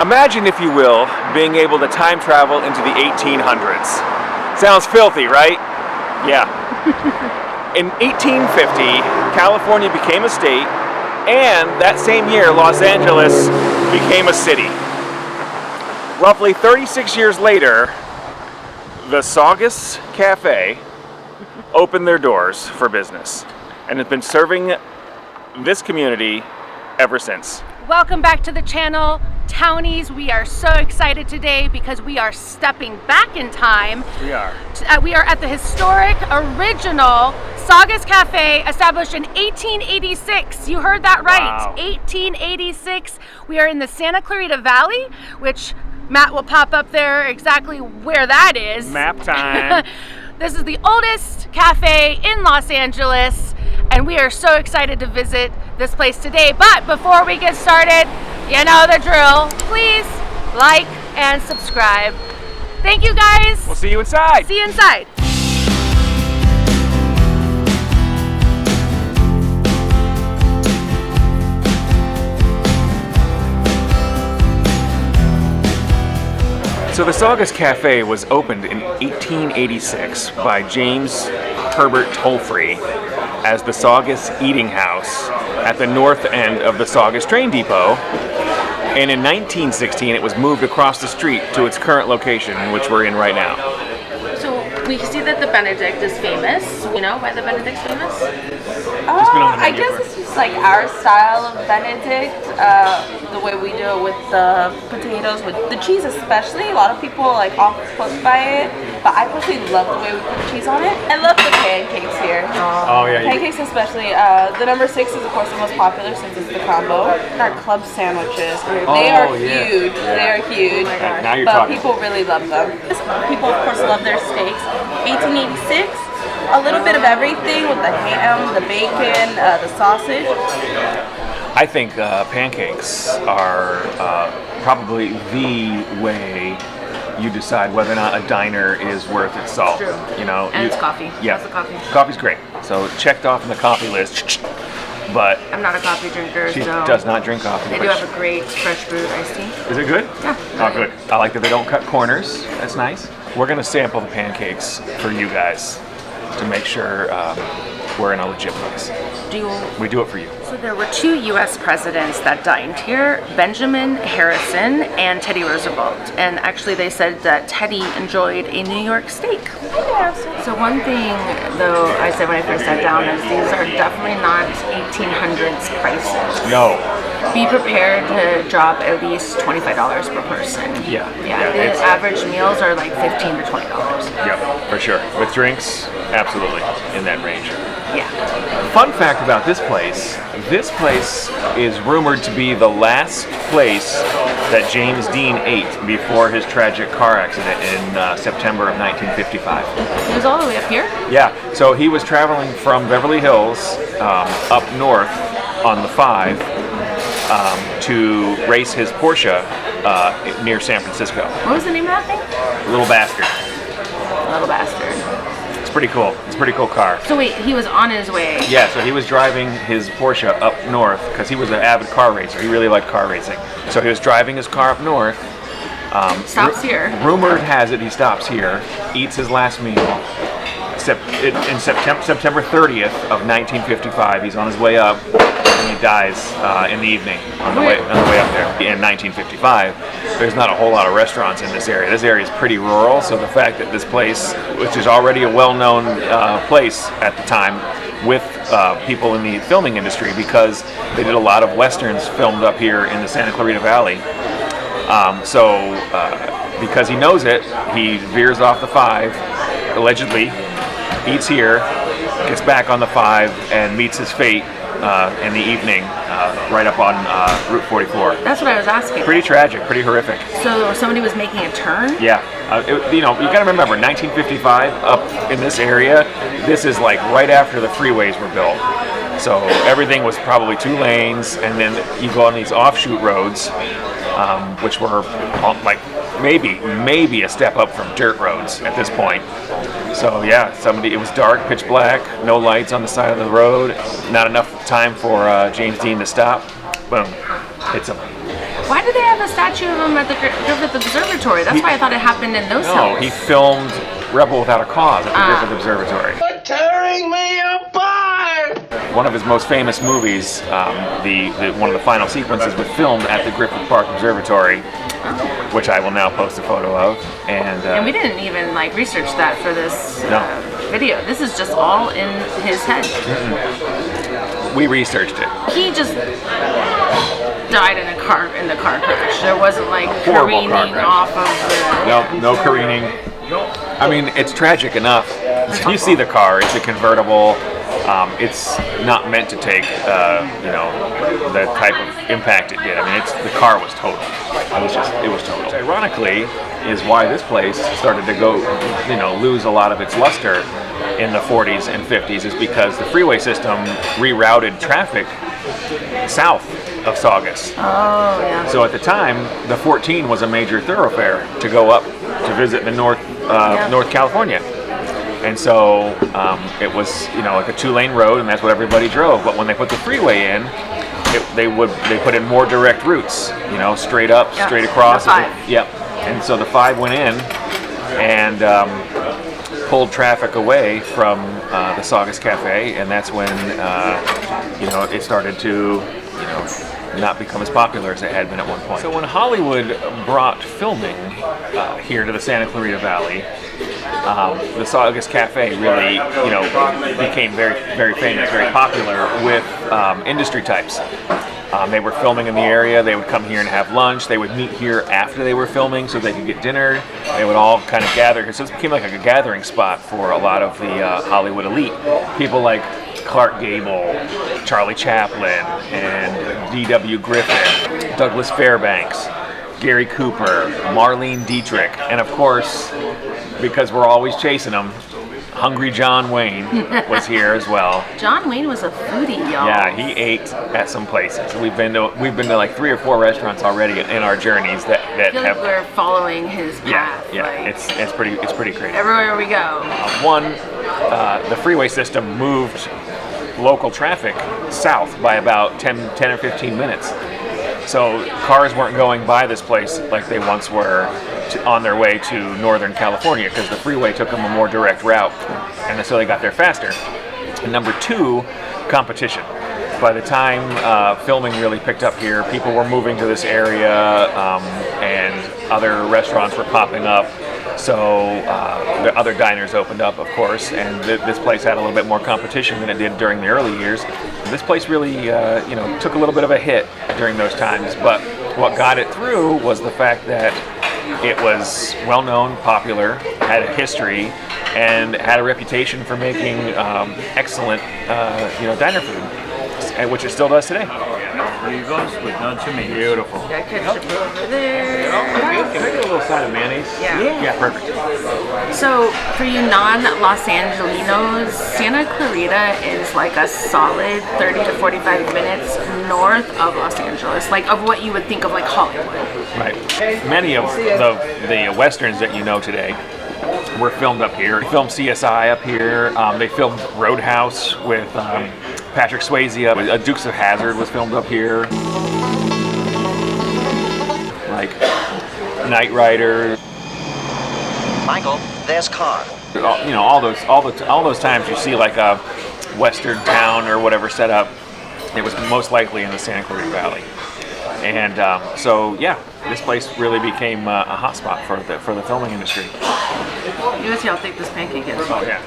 Imagine, if you will, being able to time travel into the 1800s. Sounds filthy, right? Yeah. In 1850, California became a state, and that same year, Los Angeles became a city. Roughly 36 years later, the Saugus Cafe opened their doors for business and has been serving this community ever since. Welcome back to the channel, Townies. We are so excited today because we are stepping back in time. We are. We are at the historic, original Saugus Cafe, established in 1886. You heard that right. Wow. 1886. We are in the Santa Clarita Valley, which Matt will pop up there exactly where that is. Map time. This is the oldest cafe in Los Angeles, and we are so excited to visit this place today. But before we get started, you know the drill. Please like and subscribe. Thank you, guys. We'll see you inside. See you inside. So the Saugus Cafe was opened in 1886 by James Herbert Tolfree as the Saugus Eating House at the north end of the Saugus train depot. And in 1916 it was moved across the street to its current location, which we're in right now. So we see that the Benedict is famous. You know why the Benedict's famous? I guess it's just like our style of Benedict, the way we do it with the potatoes, with the cheese especially. A lot of people like off-put by it, but I personally love the way we put cheese on it. I love the pancakes here. Oh yeah. Pancakes especially. The number 6 is of course the most popular since it's the combo. Our club sandwiches. They are huge. Yeah. They are huge. Now you're but talking. people really love them. People of course love their steaks. 1886. A little bit of everything with the ham, the bacon, the sausage. I think pancakes are probably the way you decide whether or not a diner is worth its salt. True. You know, And it's coffee. Yeah, How's the coffee? Coffee's great. So checked off on the coffee list. But I'm not a coffee drinker, she so does not drink coffee. they do have a great fresh brewed iced tea. Is it good? Yeah. Oh, good. I like that they don't cut corners. That's nice. We're gonna sample the pancakes for you guys to make sure we're in a legit place. We do it for you. So there were 2 U.S. presidents that dined here, Benjamin Harrison and Teddy Roosevelt. And actually they said that Teddy enjoyed a New York steak. So one thing, though, I said when I first sat down is these are definitely not 1800s prices. No. Be prepared to drop at least $25 per person. Yeah. Yeah, the average meals are like $15 to $20. Yep, for sure. With drinks, absolutely in that range. Yeah. Fun fact about this place is rumored to be the last place that James Dean ate before his tragic car accident in September of 1955. It was all the way up here? Yeah, so he was traveling from Beverly Hills up north on the 5 to race his Porsche near San Francisco. What was the name of that thing? Little Bastard. Little Bastard. It's pretty cool. It's a pretty cool car. So wait, he was on his way. Yeah, so he was driving his Porsche up north because he was an avid car racer. He really liked car racing. So he was driving his car up north. Stops here. Rumored has it he stops here, eats his last meal. In September 30th of 1955, he's on his way up, and he dies in the evening on the way up there. In 1955, there's not a whole lot of restaurants in this area. This area is pretty rural, so the fact that this place, which is already a well-known place at the time with people in the filming industry, because they did a lot of westerns filmed up here in the Santa Clarita Valley. Because he knows it, he veers off the 5, allegedly, eats here, gets back on the 5, and meets his fate in the evening right up on Route 44. That's what I was asking. Pretty tragic, pretty horrific. So somebody was making a turn? Yeah. You got to remember, 1955, up in this area, this is like right after the freeways were built. So everything was probably 2 lanes, and then you go on these offshoot roads, which were like maybe a step up from dirt roads at this point. So yeah, it was dark, pitch black, no lights on the side of the road, not enough time for James Dean to stop. Boom, hits him. Why do they have a statue of him at the Griffith Observatory? That's why I thought it happened in those No, hills. he filmed Rebel Without a Cause at the Griffith Observatory. You're tearing me apart! One of his most famous movies, one of the final sequences, was filmed at the Griffith Park Observatory, which I will now post a photo of. And we didn't even like research that for this No. video. This is just all in his head. We researched it. He just died in the car crash. There wasn't like Horrible car careening crash. off of the. No careening. I mean, it's tragic enough. You see the car; it's a convertible. It's not meant to take, the type of impact it did. I mean, the car was total. It was total. Ironically, is why this place started to go, lose a lot of its luster in the 40s and 50s, is because the freeway system rerouted traffic south of Saugus. Oh yeah. So at the time, the 14 was a major thoroughfare to go up to visit the North California. And so it was, like a 2-lane road, and that's what everybody drove. But when they put the freeway in, they put in more direct routes, straight up, straight across. The 5. Yep. And so the 5 went in and pulled traffic away from the Saugus Cafe, and that's when it started to not become as popular as it had been at one point. So when Hollywood brought filming here to the Santa Clarita Valley, the Saugus Cafe really, became very, very famous, very popular with industry types. They were filming in the area. They would come here and have lunch. They would meet here after they were filming so they could get dinner. They would all kind of gather here. So it became like a gathering spot for a lot of the Hollywood elite. People like Clark Gable, Charlie Chaplin, and D.W. Griffith, Douglas Fairbanks, Gary Cooper, Marlene Dietrich, and of course, because we're always chasing them, Hungry John Wayne was here as well. John Wayne was a foodie, y'all. Yeah, he ate at some places. We've been to like 3 or 4 restaurants already in our journeys that I feel have. like we're following his path. Yeah, like, it's pretty crazy. everywhere we go. The freeway system moved local traffic south by about 10 or 15 minutes. So cars weren't going by this place like they once were on their way to Northern California, because the freeway took them a more direct route, and so they got there faster. And number 2, competition. By the time filming really picked up here, people were moving to this area, and other restaurants were popping up. So the other diners opened up, of course, and this place had a little bit more competition than it did during the early years. This place really, took a little bit of a hit during those times. But what got it through was the fact that it was well-known, popular, had a history, and had a reputation for making excellent, diner food, which it still does today. Burritos with no tomato. Beautiful. Got ketchup over there. Can I get a little side of mayonnaise? Yeah. Yeah, perfect. So, for you non-Los Angelinos, Santa Clarita is like a solid 30 to 45 minutes north of Los Angeles, like of what you would think of like Hollywood. Right. Many of the westerns that you know today were filmed up here. They filmed CSI up here. They filmed Roadhouse with Patrick Swayze. Dukes of Hazzard was filmed up here. Like Knight Rider. Michael, there's Carl. All those times you see like a western town or whatever set up, it was most likely in the Santa Clarita Valley. And this place really became a hotspot for the filming industry. You guys see how thick this pancake is. Oh yeah.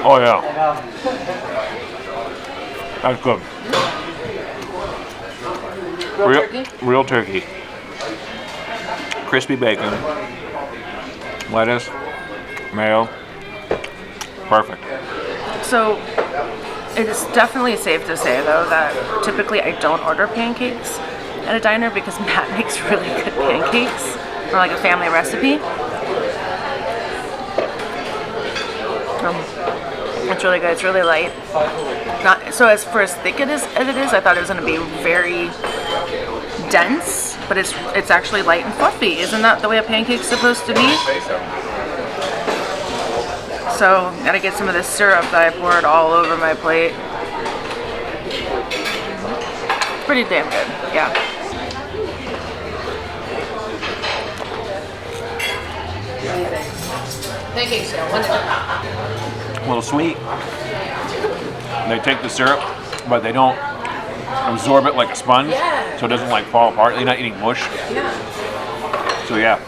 Oh yeah. That's good. Real turkey. Crispy bacon. Lettuce. Mayo. Perfect. So, it is definitely safe to say though that typically I don't order pancakes at a diner because Matt makes really good pancakes, or like a family recipe. It's really good. It's really light, not So as thick as it is, I thought it was going to be very dense, but it's actually light and fluffy. Isn't that the way a pancake's supposed to be? So gotta get some of this syrup that I poured all over my plate. It's pretty damn good, yeah. Pancake's A little sweet. They take the syrup, but they don't absorb it like a sponge, so it doesn't like fall apart. You're not eating mush. So yeah,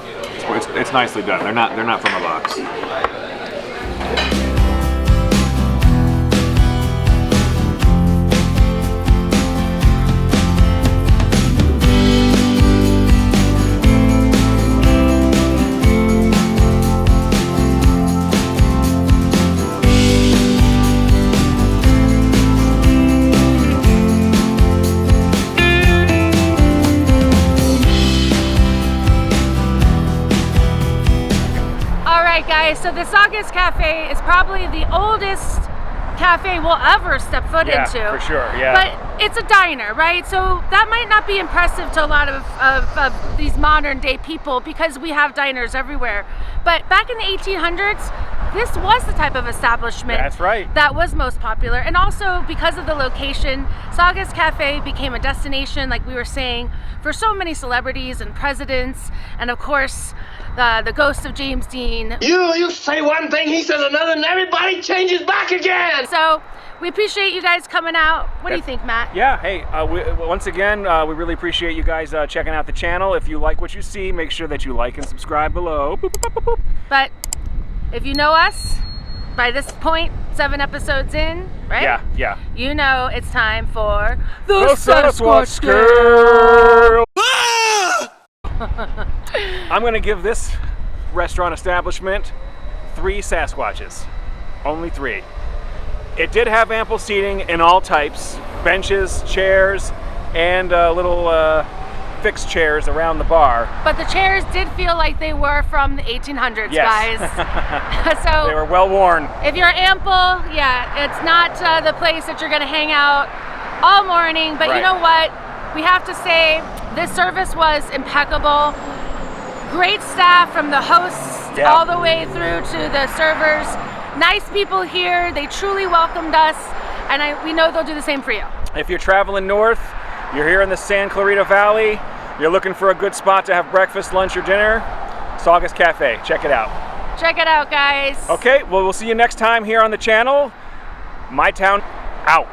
it's nicely done. They're not from a box. Guys, so the Saugus Cafe is probably the oldest cafe we'll ever step foot into. Yeah, for sure, yeah. But it's a diner, right? So that might not be impressive to a lot of these modern day people because we have diners everywhere. But back in the 1800s, this was the type of establishment That's right. that was most popular. And also because of the location, Saugus Cafe became a destination, like we were saying, for so many celebrities and presidents, and of course, the ghost of James Dean. You say one thing, he says another, and everybody changes back again. So we appreciate you guys coming out. What do you think, Matt? Yeah, hey, once again, we really appreciate you guys checking out the channel. If you like what you see, make sure that you like and subscribe below. Boop, boop, boop, boop. But if you know us, by this point, 7 episodes in, right? Yeah. You know it's time for The Sasquatch Girl! I'm going to give this restaurant establishment 3 Sasquatches. Only 3. It did have ample seating in all types, benches, chairs, and little fixed chairs around the bar. But the chairs did feel like they were from the 1800s, Yes. guys. So They were well worn. if you're ample, yeah, it's not the place that you're going to hang out all morning. But Right. you know what? We have to say this service was impeccable. Great staff from the hosts Yeah. all the way through to the servers. Nice people here. They truly welcomed us, and we know they'll do the same for you. If you're traveling north, you're here in the Santa Clarita Valley, you're looking for a good spot to have breakfast, lunch, or dinner, Saugus Cafe. Check it out. Check it out, guys. Okay, well, we'll see you next time here on the channel. My Town out.